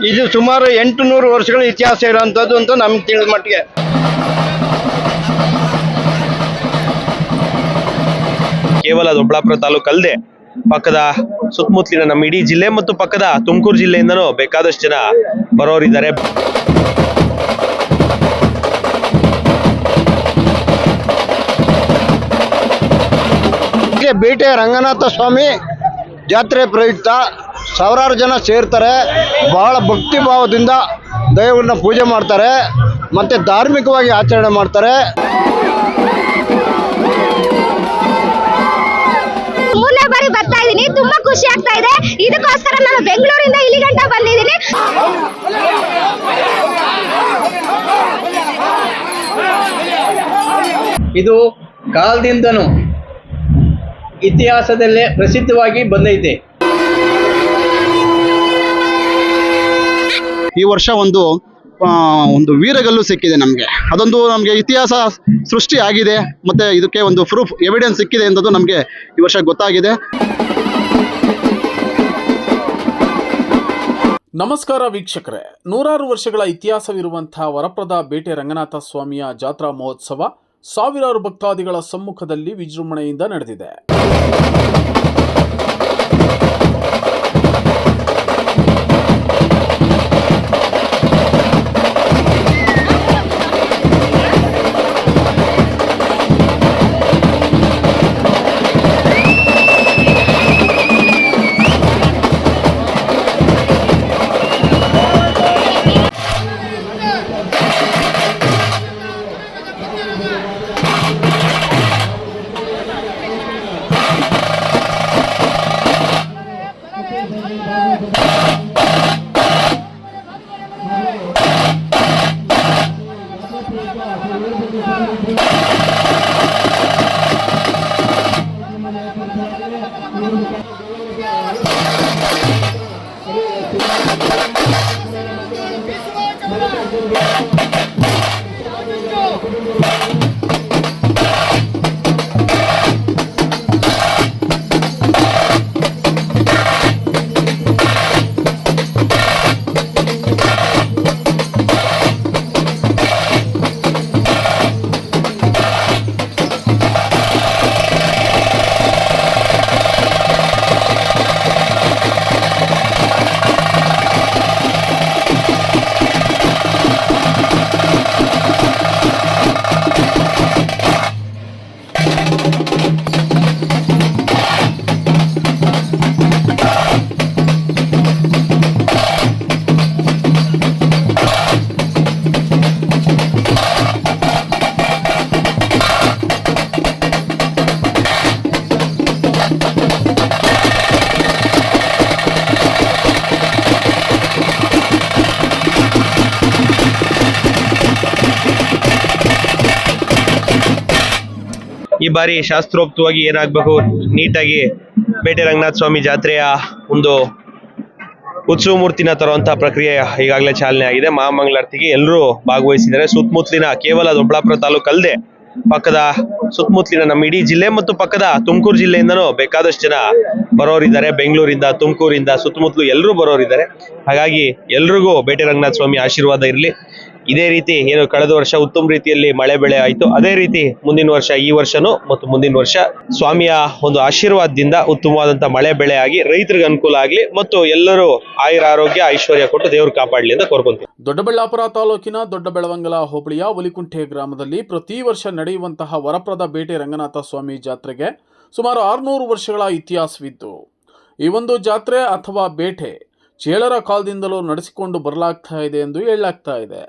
ಇದು ಸುಮಾರು 800 ವರ್ಷಗಳ ಇತಿಹಾಸ ಇರುವಂಥದ್ದು ಅಂತ ನಮ್ಗೆ ತಿಳಿದ ಮಟ್ಟಿಗೆ. ಕೇವಲ ದೊಡ್ಡಬಳ್ಳಾಪುರ ತಾಲೂಕು ಅಲ್ಲದೆ ಪಕ್ಕದ ಸುತ್ತಮುತ್ತಲಿನ ನಮ್ಮ ಇಡೀ ಜಿಲ್ಲೆ ಮತ್ತು ಪಕ್ಕದ ತುಮಕೂರು ಜಿಲ್ಲೆಯಿಂದನೂ ಬೇಕಾದಷ್ಟು ಜನ ಬರೋರಿದ್ದಾರೆ. ಬೇಟೆ ರಂಗನಾಥ ಸ್ವಾಮಿ ಜಾತ್ರೆ ಪ್ರಯುಕ್ತ ಸಾವಿರಾರು ಜನ ಸೇರ್ತಾರೆ. ಬಹಳ ಭಕ್ತಿ ಭಾವದಿಂದ ದೈವವನ್ನು ಪೂಜೆ ಮಾಡ್ತಾರೆ ಮತ್ತು ಧಾರ್ಮಿಕವಾಗಿ ಆಚರಣೆ ಮಾಡ್ತಾರೆ. ಮೂರನೇ ಬಾರಿ ಬರ್ತಾ ಇದ್ದೀನಿ, ತುಂಬಾ ಖುಷಿ ಆಗ್ತಾ ಇದೆ. ಇದಕ್ಕೋಸ್ಕರ ನಾನು ಬೆಂಗಳೂರಿಂದ ಇಲ್ಲಿ ಗಂಟ ಬಂದಿದ್ದೀನಿ. ಇದು ಕಾಲದಿಂದನೂ ಇತಿಹಾಸದಲ್ಲೇ ಪ್ರಸಿದ್ಧವಾಗಿ ಬಂದೈತೆ. ಈ ವರ್ಷ ಒಂದು ವೀರಗಲ್ಲು ಸಿಕ್ಕಿದೆ ನಮಗೆ. ಅದೊಂದು ನಮಗೆ ಇತಿಹಾಸ ಸೃಷ್ಟಿ ಆಗಿದೆ ಮತ್ತು ಇದಕ್ಕೆ ಒಂದು ಪ್ರೂಫ್ ಎವಿಡೆನ್ಸ್ ಸಿಕ್ಕಿದೆ ಎಂಬುದು ನಮಗೆ ಈ ವರ್ಷ ಗೊತ್ತಾಗಿದೆ. ನಮಸ್ಕಾರ ವೀಕ್ಷಕರೇ, ನೂರಾರು ವರ್ಷಗಳ ಇತಿಹಾಸವಿರುವಂತಹ ವರಪ್ರದ ಬೇಟೆ ರಂಗನಾಥ ಸ್ವಾಮಿಯ ಜಾತ್ರಾ ಮಹೋತ್ಸವ ಸಾವಿರಾರು ಭಕ್ತಾದಿಗಳ ಸಮ್ಮುಖದಲ್ಲಿ ವಿಜೃಂಭಣೆಯಿಂದ ನಡೆದಿದೆ. ಈ ಬಾರಿ ಶಾಸ್ತ್ರೋಕ್ತವಾಗಿ ಏನಾಗಬೇಕು, ನೀಟಾಗಿ ಬೇಟೆ ರಂಗನಾಥ ಸ್ವಾಮಿ ಜಾತ್ರೆಯ ಒಂದು ಉತ್ಸವ ಮೂರ್ತಿನ ತರುವಂತ ಪ್ರಕ್ರಿಯೆ ಈಗಾಗಲೇ ಚಾಲನೆ ಆಗಿದೆ. ಮಹಾಮಂಗಳಾರತಿಗೆ ಎಲ್ಲರೂ ಭಾಗವಹಿಸಿದ್ದಾರೆ. ಸುತ್ತಮುತ್ತಲಿನ ಕೇವಲ ದೊಡ್ಡಬಳ್ಳಾಪುರ ತಾಲೂಕು ಅಲ್ಲದೆ ಪಕ್ಕದ ಸುತ್ತಮುತ್ತಲಿನ ನಮ್ಮ ಇಡೀ ಜಿಲ್ಲೆ ಮತ್ತು ಪಕ್ಕದ ತುಮಕೂರು ಜಿಲ್ಲೆಯಿಂದನೂ ಬೇಕಾದಷ್ಟು ಜನ ಬರೋರಿದ್ದಾರೆ. ಬೆಂಗಳೂರಿಂದ, ತುಮಕೂರಿಂದ, ಸುತ್ತಮುತ್ತಲು ಎಲ್ಲರೂ ಬರೋರಿದ್ದಾರೆ. ಹಾಗಾಗಿ ಎಲ್ರಿಗೂ ಬೇಟೆ ರಂಗನಾಥ ಸ್ವಾಮಿ ಆಶೀರ್ವಾದ ಇರಲಿ. ಇದೇ ರೀತಿ ಏನು ಕಳೆದ ವರ್ಷ ಉತ್ತಮ ರೀತಿಯಲ್ಲಿ ಮಳೆ ಬೆಳೆ ಆಯಿತು, ಅದೇ ರೀತಿ ಮುಂದಿನ ವರ್ಷ, ಈ ವರ್ಷನೂ ಮತ್ತು ಮುಂದಿನ ವರ್ಷ ಸ್ವಾಮಿಯ ಒಂದು ಆಶೀರ್ವಾದದಿಂದ ಉತ್ತಮವಾದಂಥ ಮಳೆ ಬೆಳೆ ಆಗಿ ರೈತರಿಗೆ ಅನುಕೂಲ ಆಗಲಿ ಮತ್ತು ಎಲ್ಲರೂ ಆಯುರ ಆರೋಗ್ಯ ಐಶ್ವರ್ಯ ಕೊಟ್ಟು ದೇವರು ಕಾಪಾಡಲಿ ಅಂತ ಕೋರ್ಕೊಂತೀವಿ. ದೊಡ್ಡಬಳ್ಳಾಪುರ ತಾಲೂಕಿನ ದೊಡ್ಡಬೆಳವಂಗಲ ಹೋಬಳಿಯ ಒಲಿಕುಂಟೆ ಗ್ರಾಮದಲ್ಲಿ ಪ್ರತಿ ವರ್ಷ ನಡೆಯುವಂತಹ ವರಪ್ರದ ಬೇಟೆ ರಂಗನಾಥ ಸ್ವಾಮಿ ಜಾತ್ರೆಗೆ ಸುಮಾರು 600 ವರ್ಷಗಳ ಇತಿಹಾಸವಿದ್ದು, ಈ ಒಂದು ಜಾತ್ರೆ ಅಥವಾ ಬೇಟೆ ಚೇಳರ ಕಾಲದಿಂದಲೂ ನಡೆಸಿಕೊಂಡು ಬರಲಾಗ್ತಾ ಇದೆ ಎಂದು ಹೇಳಲಾಗ್ತಾ ಇದೆ.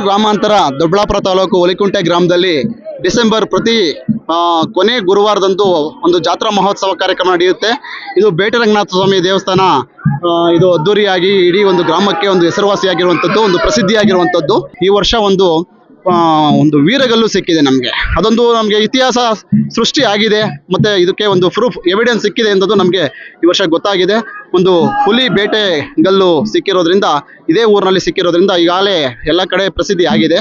ಗ್ರಾಮಾಂತರ ದೊಡ್ಡಬಳ್ಳಾಪುರ ತಾಲೂಕು ಒಲಿಕುಂಟೆ ಗ್ರಾಮದಲ್ಲಿ ಡಿಸೆಂಬರ್ ಪ್ರತಿ ಕೊನೆ ಗುರುವಾರದಂದು ಒಂದು ಜಾತ್ರಾ ಮಹೋತ್ಸವ ಕಾರ್ಯಕ್ರಮ ನಡೆಯುತ್ತೆ. ಇದು ಬೇಟೆ ರಂಗನಾಥ ಸ್ವಾಮಿ ದೇವಸ್ಥಾನ. ಇದು ಅದ್ದೂರಿಯಾಗಿ ಇಡೀ ಒಂದು ಗ್ರಾಮಕ್ಕೆ ಒಂದು ಹೆಸರುವಾಸಿಯಾಗಿರುವಂಥದ್ದು, ಒಂದು ಪ್ರಸಿದ್ಧಿಯಾಗಿರುವಂಥದ್ದು. ಈ ವರ್ಷ ಒಂದು ವೀರಗಲ್ಲು ಸಿಕ್ಕಿದೆ ನಮಗೆ. ಅದೊಂದು ನಮಗೆ ಇತಿಹಾಸ ಸೃಷ್ಟಿ ಆಗಿದೆ, ಮತ್ತೆ ಇದಕ್ಕೆ ಒಂದು ಪ್ರೂಫ್ ಎವಿಡೆನ್ಸ್ ಸಿಕ್ಕಿದೆ ಎಂಬುದು ನಮಗೆ ಈ ವರ್ಷ ಗೊತ್ತಾಗಿದೆ. ಒಂದು ಹುಲಿ ಬೇಟೆ ಗಲ್ಲು ಸಿಕ್ಕಿರೋದ್ರಿಂದ, ಇದೇ ಊರಿನಲ್ಲಿ ಸಿಕ್ಕಿರೋದ್ರಿಂದ ಈಗಾಗಲೇ ಎಲ್ಲ ಕಡೆ ಪ್ರಸಿದ್ಧಿ ಆಗಿದೆ.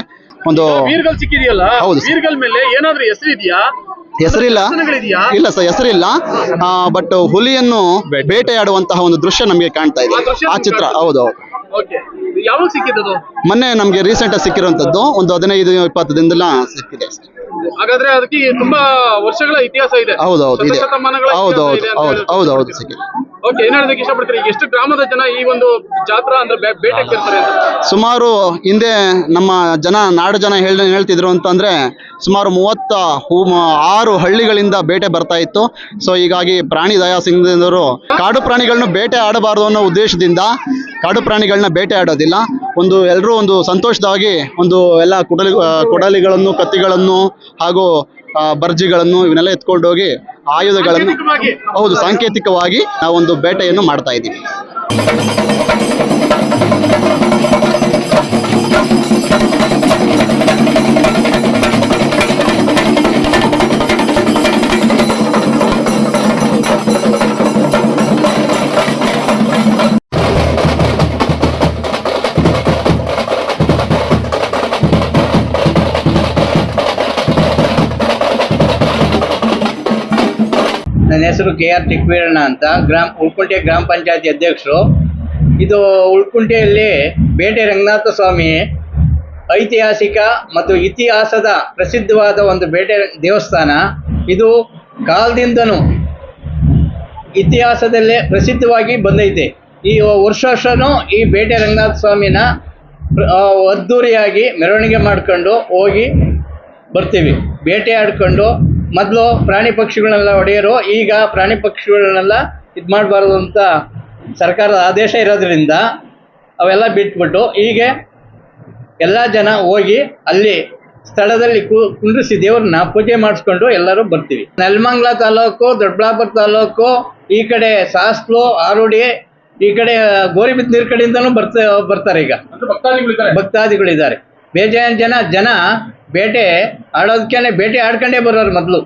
ಒಂದು ವೀರ್ಗಲ್ ಸಿಕ್ಕಿದೆಯಲ್ಲ, ಹೌದು. ವೀರ್ಗಲ್ ಮೇಲೆ ಏನಾದ್ರೂ ಹೆಸರಿದೆಯಾ? ಹೆಸರಿಲ್ಲ, ಇಲ್ಲ ಸರ್, ಹೆಸರಿಲ್ಲ. ಬಟ್ ಹುಲಿಯನ್ನು ಬೇಟೆಯಾಡುವಂತಹ ಒಂದು ದೃಶ್ಯ ನಮಗೆ ಕಾಣ್ತಾ ಇದೆ, ಆ ಚಿತ್ರ. ಹೌದು. ಯಾವಾಗ ಸಿಕ್ಕಿದ್ದು? ಮೊನ್ನೆ ನಮಗೆ ರೀಸೆಂಟ್ ಆಗಿ ಸಿಕ್ಕಿರುವಂತದ್ದು, ಒಂದು 15-20 ದಿನದಲ್ಲ ಸಿಕ್ಕಿದೆ. ಹಾಗಾದ್ರೆ ಅದಕ್ಕೆ ತುಂಬಾ ವರ್ಷಗಳ ಇತಿಹಾಸ ಇದೆ. ಹೌದೌದು ಇದೆ. ಶತಮಾನಗಳ ಹೌದೌದು ಇತಿಹಾಸ ಇದೆ ಅಂತ ಹೇಳ್ತಾರೆ. ಹೌದೌದು ಸಿಕ್ಕಿದೆ. ಓಕೆ, ಏನ್ ಹೇಳೋದಕ್ಕೆ ಇಷ್ಟಪಡ್ತೀರಿ? ಎಷ್ಟು ಗ್ರಾಮದ ಜನ ಈ ಒಂದು ಜಾತ್ರಾ ಅಂದ್ರೆ ಬೇಟೆಗೆ ಇರ್ತಾರೆ ಅಂತ? ಸುಮಾರು ಹಿಂದೆ ನಮ್ಮ ನಾಡು ಜನ ಹೇಳ್ತಿದ್ರು ಅಂತಂದ್ರೆ ಸುಮಾರು 36 ಹಳ್ಳಿಗಳಿಂದ ಬೇಟೆ ಬರ್ತಾ ಇತ್ತು. ಸೊ ಹೀಗಾಗಿ ಪ್ರಾಣಿ ದಯಾ ಸಿಂಗ್ನವರು ಕಾಡು ಪ್ರಾಣಿಗಳನ್ನ ಬೇಟೆ ಆಡಬಾರದು ಅನ್ನೋ ಉದ್ದೇಶದಿಂದ ಕಾಡು ಪ್ರಾಣಿಗಳನ್ನ ಬೇಟೆ ಆಡೋದಿಲ್ಲ. ಎಲ್ಲರೂ ಒಂದು ಸಂತೋಷವಾಗಿ ಎಲ್ಲ ಕೊಡಲಿಗಳನ್ನು, ಕತ್ತಿಗಳನ್ನು ಹಾಗೂ ಬರ್ಜಿಗಳನ್ನು ಇವನ್ನೆಲ್ಲ ಎತ್ಕೊಂಡು ಹೋಗಿ ಆಯುಧಗಳನ್ನು, ಹೌದು, ಸಾಂಕೇತಿಕವಾಗಿ ನಾವೊಂದು ಬೇಟೆಯನ್ನು ಮಾಡ್ತಾ ಇದ್ದೀವಿ. ನನ್ನ ಹೆಸರು KR ಟಿಕ್ವೀರಣ್ಣ ಅಂತ, ಉಳ್ಕುಂಟೆ ಗ್ರಾಮ ಪಂಚಾಯತಿ ಅಧ್ಯಕ್ಷರು. ಇದು ಉಳ್ಕುಂಟೆಯಲ್ಲಿ ಬೇಟೆ ರಂಗನಾಥ ಸ್ವಾಮಿ ಐತಿಹಾಸಿಕ ಮತ್ತು ಇತಿಹಾಸದ ಪ್ರಸಿದ್ಧವಾದ ಒಂದು ಬೇಟೆ ದೇವಸ್ಥಾನ. ಇದು ಕಾಲದಿಂದನೂ ಇತಿಹಾಸದಲ್ಲೇ ಪ್ರಸಿದ್ಧವಾಗಿ ಬಂದೈತೆ. ಈ ವರ್ಷನೂ ಈ ಬೇಟೆ ರಂಗನಾಥ ಸ್ವಾಮಿನ ಅದ್ದೂರಿಯಾಗಿ ಮೆರವಣಿಗೆ ಮಾಡ್ಕೊಂಡು ಹೋಗಿ ಬರ್ತೀವಿ. ಬೇಟೆ ಆಡ್ಕೊಂಡು ಮೊದಲು ಪ್ರಾಣಿ ಪಕ್ಷಿಗಳನ್ನೆಲ್ಲ ಹೊಡೆಯೋರು, ಈಗ ಪ್ರಾಣಿ ಪಕ್ಷಿಗಳನ್ನೆಲ್ಲ ಇದು ಮಾಡಬಾರ್ದು ಅಂತ ಸರ್ಕಾರದ ಆದೇಶ ಇರೋದ್ರಿಂದ ಅವೆಲ್ಲ ಬಿಟ್ಬಿಟ್ಟು ಹೀಗೆ ಎಲ್ಲ ಜನ ಹೋಗಿ ಅಲ್ಲಿ ಸ್ಥಳದಲ್ಲಿ ಕುಂಡ್ರಿಸಿ ದೇವ್ರನ್ನ ಪೂಜೆ ಮಾಡಿಸ್ಕೊಂಡು ಎಲ್ಲರೂ ಬರ್ತೀವಿ. ನೆಲಮಂಗಲ ತಾಲೂಕು, ದೊಡ್ಡಬಳ್ಳಾಪುರ ತಾಲೂಕು, ಈ ಕಡೆ ಸಾಸ್ಲು, ಆರೋಡಿ, ಈ ಕಡೆ ಗೋರಿಬಿದನೂರು ಕಡೆಯಿಂದನೂ ಬರ್ತಾರೆ. ಈಗ ಭಕ್ತಾದಿಗಳಿದ್ದಾರೆ. ಬೇಜಾನ್ ಜನ ಬೇಟೆ ಆಡೋದಕ್ಕೆ ಬೇಟೆ ಆಡ್ಕೊಂಡೇ ಬರೋರು ಮೊದಲು.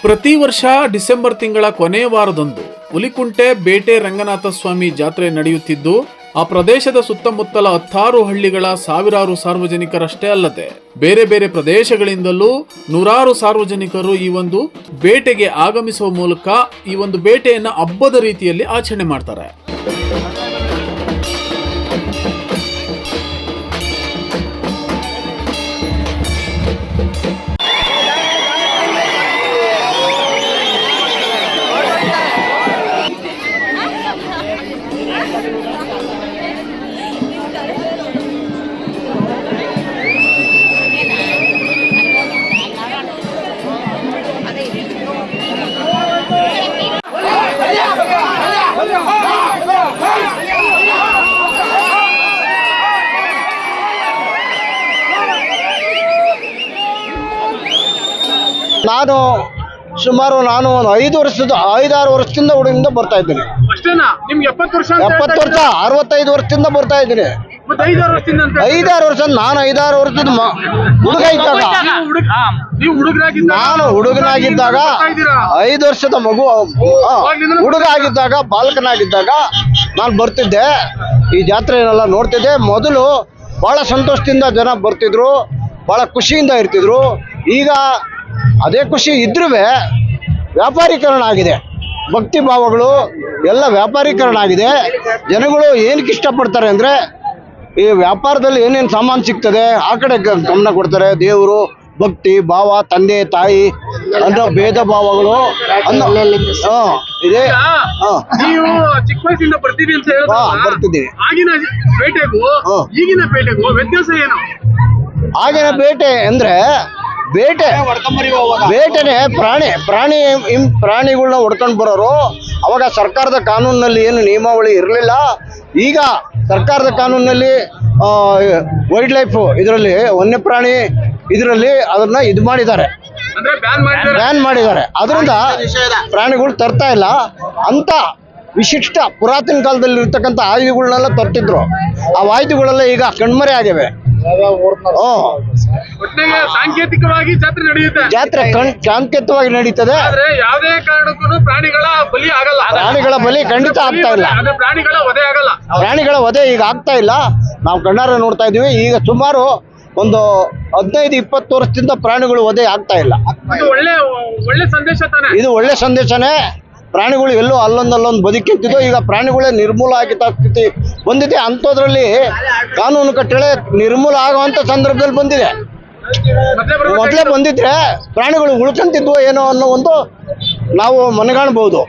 ಪ್ರತಿ ವರ್ಷ ಡಿಸೆಂಬರ್ ತಿಂಗಳ ಕೊನೆಯ ವಾರದಂದು ಹುಲಿಕುಂಟೆ ಬೇಟೆ ರಂಗನಾಥ ಸ್ವಾಮಿ ಜಾತ್ರೆ ನಡೆಯುತ್ತಿದ್ದು, ಆ ಪ್ರದೇಶದ ಸುತ್ತಮುತ್ತಲ 16 ಹಳ್ಳಿಗಳ ಸಾವಿರಾರು ಸಾರ್ವಜನಿಕರಷ್ಟೇ ಅಲ್ಲದೆ ಬೇರೆ ಬೇರೆ ಪ್ರದೇಶಗಳಿಂದಲೂ ನೂರಾರು ಸಾರ್ವಜನಿಕರು ಈ ಒಂದು ಬೇಟೆಗೆ ಆಗಮಿಸುವ ಮೂಲಕ ಈ ಒಂದು ಬೇಟೆಯನ್ನು ಹಬ್ಬದ ರೀತಿಯಲ್ಲಿ ಆಚರಣೆ ಮಾಡ್ತಾರೆ. ನಾನು ಒಂದು 5-6 ವರ್ಷದಿಂದ ಹುಡುಗಿಂದ ಬರ್ತಾ ಇದ್ದೀನಿ. ಅಷ್ಟೇನಾ? ನಿಮ್ಗೆ 70 ವರ್ಷ? 70 ವರ್ಷ, 65 ವರ್ಷದಿಂದ ಬರ್ತಾ ಇದ್ದೀನಿ. ಮತ್ತೆ 5-6 ವರ್ಷದಿಂದ ಅಂತ 5-6 ವರ್ಷ, ನಾನು 5-6 ವರ್ಷದ ಹುಡುಗ ಇದ್ದಾಗ, ನೀವು ಹುಡುಗರಾಗಿದ್ದ ನಾನು ಹುಡುಗನಾಗಿದ್ದಾಗ 5 ವರ್ಷದ ಮಗು, ಹುಡುಗ ಆಗಿದ್ದಾಗ, ಬಾಲಕನಾಗಿದ್ದಾಗ ನಾನು ಬರ್ತಿದ್ದೆ, ಈ ಜಾತ್ರೆಯನ್ನೆಲ್ಲ ನೋಡ್ತಿದ್ದೆ. ಮೊದಲು ಬಹಳ ಸಂತೋಷದಿಂದ ಜನ ಬರ್ತಿದ್ರು, ಬಹಳ ಖುಷಿಯಿಂದ ಇರ್ತಿದ್ರು. ಈಗ ಅದೇ ಖುಷಿ ಇದ್ರೂ ವ್ಯಾಪಾರೀಕರಣ ಆಗಿದೆ, ಭಕ್ತಿ ಭಾವಗಳು ಎಲ್ಲ ವ್ಯಾಪಾರೀಕರಣ ಆಗಿದೆ. ಜನಗಳು ಏನಕ್ಕೆ ಇಷ್ಟಪಡ್ತಾರೆ ಅಂದರೆ, ಈ ವ್ಯಾಪಾರದಲ್ಲಿ ಏನೇನು ಸಾಮಾನು ಸಿಗ್ತದೆ ಆ ಕಡೆ ಗಮನ ಕೊಡ್ತಾರೆ. ದೇವರು, ಭಕ್ತಿ ಭಾವ, ತಂದೆ ತಾಯಿ ಅನ್ನೋ ಭೇದ ಭಾವಗಳು ಇದೆ. ನೀವು ಚಿಕ್ಕ ವಯಸ್ಸಿಂದ ಬರ್ತೀವಿ ಅಂತ ಬರ್ತಿದ್ದೀವಿ. ಆಗಿನ ಪೇಟೆಗೂ ಈಗಿನ ಪೇಟೆಗೂ ವ್ಯತ್ಯಾಸ ಏನು? ಆಗಿನ ಬೇಟೆ ಅಂದ್ರೆ ಬೇಟೆನೆ ಪ್ರಾಣಿಗಳನ್ನ ಹೊಡ್ಕೊಂಡು ಬರೋರು. ಅವಾಗ ಸರ್ಕಾರದ ಕಾನೂನಿನಲ್ಲಿ ಏನು ನಿಯಮಾವಳಿ ಇರಲಿಲ್ಲ. ಈಗ ಸರ್ಕಾರದ ಕಾನೂನಿನಲ್ಲಿ ವೈಲ್ಡ್ ಲೈಫ್ ಇದರಲ್ಲಿ ವನ್ಯಪ್ರಾಣಿ ಇದರಲ್ಲಿ ಅದನ್ನ ಇದು ಮಾಡಿದ್ದಾರೆ, ಬ್ಯಾನ್ ಮಾಡಿದ್ದಾರೆ. ಅದರಿಂದ ಪ್ರಾಣಿಗಳು ತರ್ತಾ ಇಲ್ಲ. ಅಂತ ವಿಶಿಷ್ಟ ಪುರಾತನ ಕಾಲದಲ್ಲಿ ಇರ್ತಕ್ಕಂಥ ಆಯುಧಗಳನ್ನೆಲ್ಲ ತರ್ತಿದ್ರು. ಆ ಆಯುಧಗಳೆಲ್ಲ ಈಗ ಕಣ್ಮರೆ ಆಗಿವೆ. ಒಟ್ಟಿಗೆ ಸಾಂಕೇತಿಕವಾಗಿ ಜಾತ್ರೆ ನಡೆಯುತ್ತೆ. ಜಾತ್ರೆ ಶಾಂತಿಯುತವಾಗಿ ನಡೀತದೆ. ಆದ್ರೆ ಯಾವುದೇ ಕಾರಣಕ್ಕೂ ಪ್ರಾಣಿಗಳ ಬಲಿ ಆಗಲ್ಲ. ಪ್ರಾಣಿಗಳ ಬಲಿ ಖಂಡಿತ ಆಗ್ತಾ ಇಲ್ಲ. ಪ್ರಾಣಿಗಳ ವಧೆ ಆಗಲ್ಲ. ಪ್ರಾಣಿಗಳ ವಧೆ ಈಗ ಆಗ್ತಾ ಇಲ್ಲ. ನಾವು ಕಣ್ಣಾರೆ ನೋಡ್ತಾ ಇದೀವಿ. ಈಗ ಸುಮಾರು ಒಂದು 15-20 ವರ್ಷದಿಂದ ಪ್ರಾಣಿಗಳು ವಧೆ ಆಗ್ತಾ ಇಲ್ಲ. ಇದು ಒಳ್ಳೆ ಸಂದೇಶ ತಾನೆ. ಇದು ಒಳ್ಳೆ ಸಂದೇಶನೇ. ಪ್ರಾಣಿಗಳು ಎಲ್ಲೋ ಅಲ್ಲೊಂದು ಬದುಕಿರ್ತಿದ್ದೋ, ಈಗ ಪ್ರಾಣಿಗಳೇ ನಿರ್ಮೂಲ ಆಗಿದ್ದ ಸ್ಥಿತಿ ಬಂದಿದೆ. ಅಂಥದ್ರಲ್ಲಿ ಕಾನೂನು ಕಟ್ಟಳೆ ನಿರ್ಮೂಲ ಆಗುವಂಥ ಸಂದರ್ಭದಲ್ಲಿ ಬಂದಿದೆ. ಮೊದಲೇ ಬಂದಿದ್ರೆ ಪ್ರಾಣಿಗಳು ಉಳ್ಕೊಂತಿದ್ವೋ ಏನೋ ಅನ್ನೋ ಒಂದು ನಾವು ಮನಗಾಣಬಹುದು.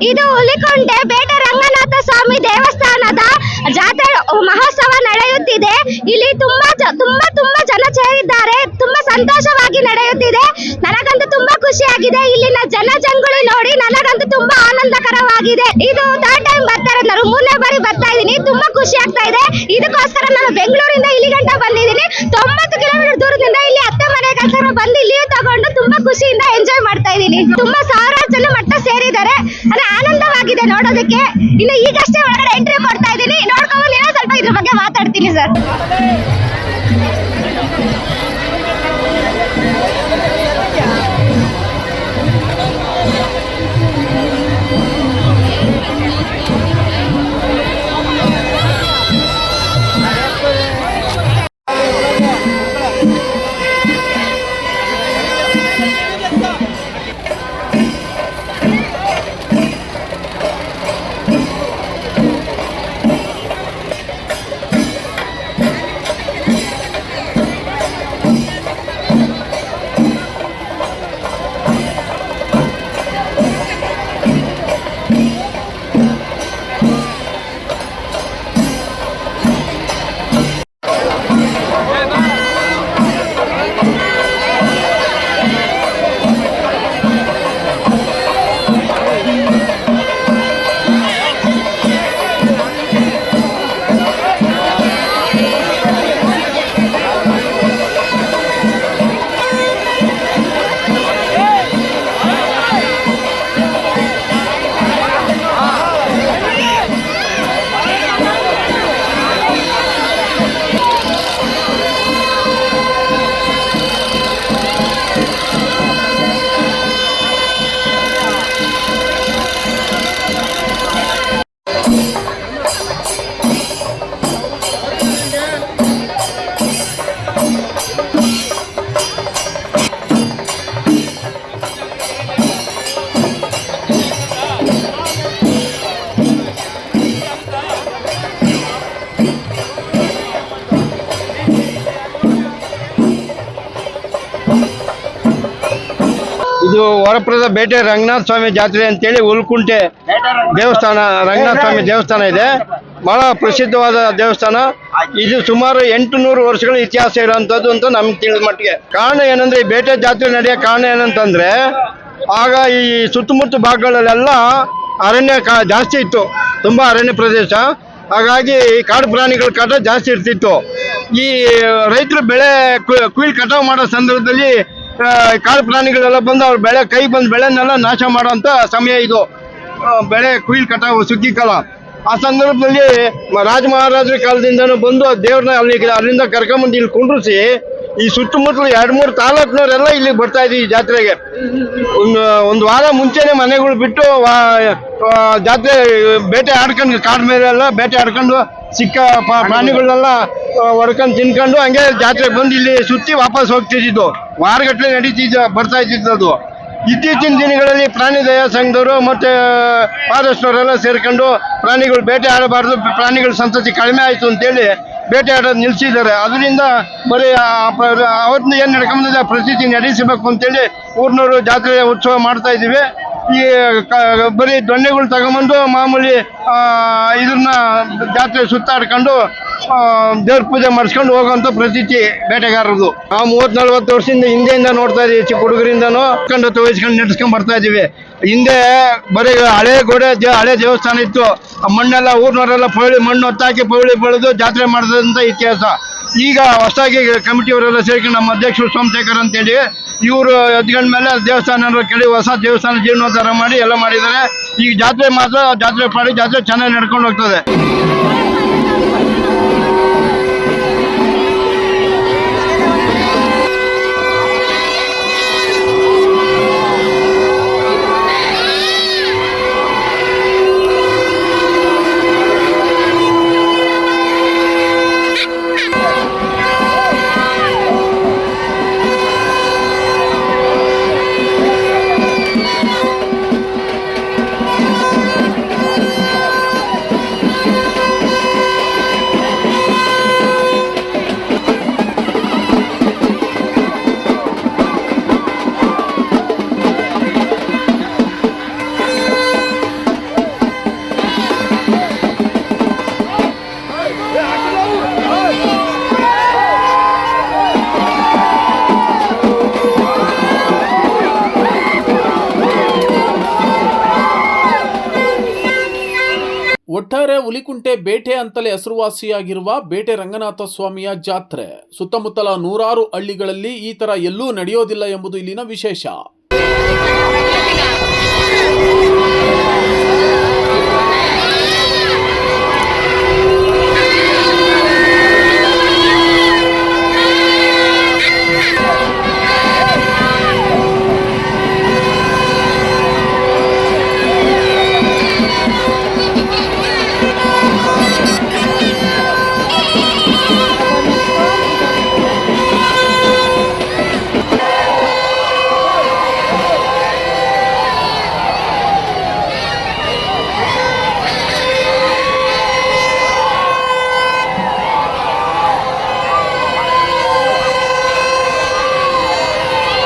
ಇದು ಹುಲಿಕೊಂಡೆ ಬೇಟೆ ರಂಗನಾಥ ಸ್ವಾಮಿ ದೇವಸ್ಥಾನದ ಜಾತ್ರೆ ಮಹೋತ್ಸವ ನಡೆಯುತ್ತಿದೆ. ಇಲ್ಲಿ ತುಂಬಾ ಜನ ಸೇರಿದ್ದಾರೆ. ತುಂಬಾ ಸಂತೋಷವಾಗಿ ನಡೆಯುತ್ತಿದೆ. ನನಗಂತೂ ತುಂಬಾ ಖುಷಿಯಾಗಿದೆ. ಇಲ್ಲಿನ ಜನಜಂಗುಳಿ ನೋಡಿ ನನಗಂತೂ ತುಂಬಾ ಆನಂದಕರವಾಗಿದೆ. ಇದು 3rd ಟೈಮ್ ಬರ್ತಾ ಇರೋದು. ನಾನು 3ನೇ ಬಾರಿ ಬರ್ತಾ ಇದ್ದೀನಿ. ತುಂಬಾ ಖುಷಿ ಆಗ್ತಾ ಇದೆ. ಇದಕ್ಕೋಸ್ಕರ ನಾನು ಬೆಂಗಳೂರಿಂದ ಇಲ್ಲಿ ಗಂಟ ಬಂದಿದ್ದೀನಿ. 90 ಕಿಲೋಮೀಟರ್ ದೂರದಿಂದ ಇಲ್ಲಿ ಅತ್ತೆ ಮನೆಗೋಸ್ಕರ ಬಂದು ಲೀವ್ ತಗೊಂಡು ತುಂಬಾ ಖುಷಿಯಿಂದ ಎಂಜಾಯ್ ಮಾಡ್ತಾ ಇದ್ದೀನಿ. ತುಂಬಾ ಸಾವಿರಾರು ಜನ ಮಟ್ಟ ಸೇರಿದ್ದಾರೆ. ಆನಂದವಾಗಿದೆ ನೋಡೋದಕ್ಕೆ. ಇನ್ನು ಈಗಷ್ಟೇ ಒಳಗಡೆ ಎಂಟ್ರಿ ಕೊಡ್ತಾ ಇದ್ದೀನಿ. ನೋಡ್ಕೊಂಡು ಏನೋ ಸ್ವಲ್ಪ ಇದ್ರ ಬಗ್ಗೆ ಮಾತಾಡ್ತೀನಿ ಸರ್. ಇದು ವರಪ್ರದ ಬೇಟೆ ರಂಗನಾಥ ಸ್ವಾಮಿ ಜಾತ್ರೆ ಅಂತೇಳಿ ಉಲ್ಕುಂಟೆ ದೇವಸ್ಥಾನ, ರಂಗನಾಥ ಸ್ವಾಮಿ ದೇವಸ್ಥಾನ ಇದೆ. ಬಹಳ ಪ್ರಸಿದ್ಧವಾದ ದೇವಸ್ಥಾನ. ಇದು ಸುಮಾರು 800 ವರ್ಷಗಳ ಇತಿಹಾಸ ಇರುವಂತದ್ದು ಅಂತ ನಮ್ಗೆ ತಿಳಿದ ಮಟ್ಟಿಗೆ. ಕಾರಣ ಏನಂದ್ರೆ, ಈ ಬೇಟೆ ಜಾತ್ರೆ ನಡೆಯೋ ಕಾರಣ ಏನಂತಂದ್ರೆ, ಆಗ ಈ ಸುತ್ತಮುತ್ತ ಭಾಗಗಳಲ್ಲೆಲ್ಲ ಅರಣ್ಯ ಜಾಸ್ತಿ ಇತ್ತು, ತುಂಬಾ ಅರಣ್ಯ ಪ್ರದೇಶ. ಹಾಗಾಗಿ ಕಾಡು ಪ್ರಾಣಿಗಳ ಕಾಟ ಜಾಸ್ತಿ ಇರ್ತಿತ್ತು. ಈ ರೈತರು ಬೆಳೆ ಕುಯ್ಲು ಕಟಾವು ಮಾಡೋ ಸಂದರ್ಭದಲ್ಲಿ ಕಾಡು ಪ್ರಾಣಿಗಳೆಲ್ಲ ಬಂದು ಅವ್ರ ಬೆಳೆನೆಲ್ಲ ನಾಶ ಮಾಡುವಂತ ಸಮಯ ಇದು. ಬೆಳೆ ಕುಯ್ಲು ಕಟಾವು ಸುಗ್ಗಿ ಕಾಲ. ಆ ಸಂದರ್ಭದಲ್ಲಿ ರಾಜ ಮಹಾರಾಜರ ಕಾಲದಿಂದನೂ ಬಂದು ದೇವ್ರನ್ನ ಅಲ್ಲಿಂದ ಕರ್ಕೊಂಬಂದು ಇಲ್ಲಿ ಕುಂಡ್ರಿಸಿ, ಈ ಸುತ್ತಮುತ್ತಲು 2-3 ತಾಲೂಕಿನವರೆಲ್ಲ ಇಲ್ಲಿಗೆ ಬರ್ತಾ ಇದ್ವಿ ಈ ಜಾತ್ರೆಗೆ. ಒಂದು ವಾರ ಮುಂಚೆನೆ ಮನೆಗಳು ಬಿಟ್ಟು ಜಾತ್ರೆ ಬೇಟೆ ಆಡ್ಕೊಂಡು, ಕಾಡು ಮೇಲೆಲ್ಲ ಬೇಟೆ ಆಡ್ಕೊಂಡು ಸಿಕ್ಕ ಪ್ರಾಣಿಗಳನ್ನೆಲ್ಲ ಹೊಡ್ಕೊಂಡು ತಿನ್ಕೊಂಡು ಹಂಗೆ ಜಾತ್ರೆಗೆ ಬಂದು ಇಲ್ಲಿ ಸುತ್ತಿ ವಾಪಸ್ ಹೋಗ್ತಿದ್ದು. ವಾರಗಟ್ಟಲೆ ಬರ್ತಾ ಇದ್ದಿದ್ದು ಅದು. ಇತ್ತೀಚಿನ ದಿನಗಳಲ್ಲಿ ಪ್ರಾಣಿ ದಯಾ ಸಂಘದವರು ಮತ್ತೆ ಫಾರೆಸ್ಟ್ನವರೆಲ್ಲ ಸೇರ್ಕೊಂಡು ಪ್ರಾಣಿಗಳು ಬೇಟೆ ಆಡಬಾರ್ದು, ಪ್ರಾಣಿಗಳ ಸಂತತಿ ಕಡಿಮೆ ಆಯಿತು ಅಂತೇಳಿ ಬೇಟೆ ಆಡೋದು ನಿಲ್ಲಿಸಿದ್ದಾರೆ. ಅದರಿಂದ ಬರೀ ಅವತ್ತಿನ ಏನು ನಡ್ಕೊಂಬಂದಿದೆ ಪ್ರತಿಥಿ ನಡೆಸಬೇಕು ಅಂತೇಳಿ ಊರಿನವರು ಜಾತ್ರೆ ಉತ್ಸವ ಮಾಡ್ತಾ ಇದ್ದೀವಿ. ಈ ಬರೀ ದೊಣ್ಣೆಗಳು ತಗೊಂಬಂದು ಮಾಮೂಲಿ ಇದನ್ನ ಜಾತ್ರೆ ಸುತ್ತಾಡ್ಕೊಂಡು ದೇವ್ರ ಪೂಜೆ ಮಾಡಿಸ್ಕೊಂಡು ಹೋಗುವಂತ ಪ್ರತೀತಿ ಬೇಟೆಗಾರರದು. ನಾವು 30-40 ವರ್ಷದಿಂದ ಹಿಂದೆಯಿಂದ ನೋಡ್ತಾ ಇದೀವಿ. ಚಿಕ್ಕ ಹುಡುಗರಿಂದನೂ ವಹಿಸ್ಕೊಂಡು ನೆಡ್ಸ್ಕೊಂಡ್ ಬರ್ತಾ ಇದೀವಿ. ಹಿಂದೆ ಬರೀ ಹಳೆ ಹಳೆ ದೇವಸ್ಥಾನ ಇತ್ತು. ಮಣ್ಣೆಲ್ಲ ಊರಿನವರೆಲ್ಲ ಮಣ್ಣು ಹೊತ್ತಾಕಿ ಪೌಳಿ ಬೆಳೆದು ಜಾತ್ರೆ ಮಾಡಿದಂತ ಇತಿಹಾಸ. ಈಗ ಹೊಸದಾಗಿ ಕಮಿಟಿಯವರೆಲ್ಲ ಸೇರ್ಕೊಂಡು ನಮ್ಮ ಅಧ್ಯಕ್ಷರು ಸೋಮಶೇಖರ್ ಅಂತೇಳಿ ಇವರು ಎದ್ಕೊಂಡ ಮೇಲೆ ದೇವಸ್ಥಾನ ಕೆಳಗೆ ಹೊಸ ದೇವಸ್ಥಾನ ಜೀರ್ಣೋದ್ಧಾರ ಮಾಡಿ ಎಲ್ಲ ಮಾಡಿದ್ದಾರೆ. ಈಗ ಜಾತ್ರೆ ಚೆನ್ನಾಗಿ ನಡ್ಕೊಂಡು ಹೋಗ್ತದೆ. ಒಟ್ಟಾರೆ ಹುಲಿಕುಂಟೆ ಬೇಟೆ ಅಂತಲೇ ಹೆಸರುವಾಸಿಯಾಗಿರುವ ಬೇಟೆ ರಂಗನಾಥ ಸ್ವಾಮಿಯ ಜಾತ್ರೆ ಸುತ್ತಮುತ್ತಲ 100 ಹಳ್ಳಿಗಳಲ್ಲಿ ಈ ತರ ಎಲ್ಲೂ ನಡೆಯೋದಿಲ್ಲ ಎಂಬುದು ಇಲ್ಲಿನ ವಿಶೇಷ.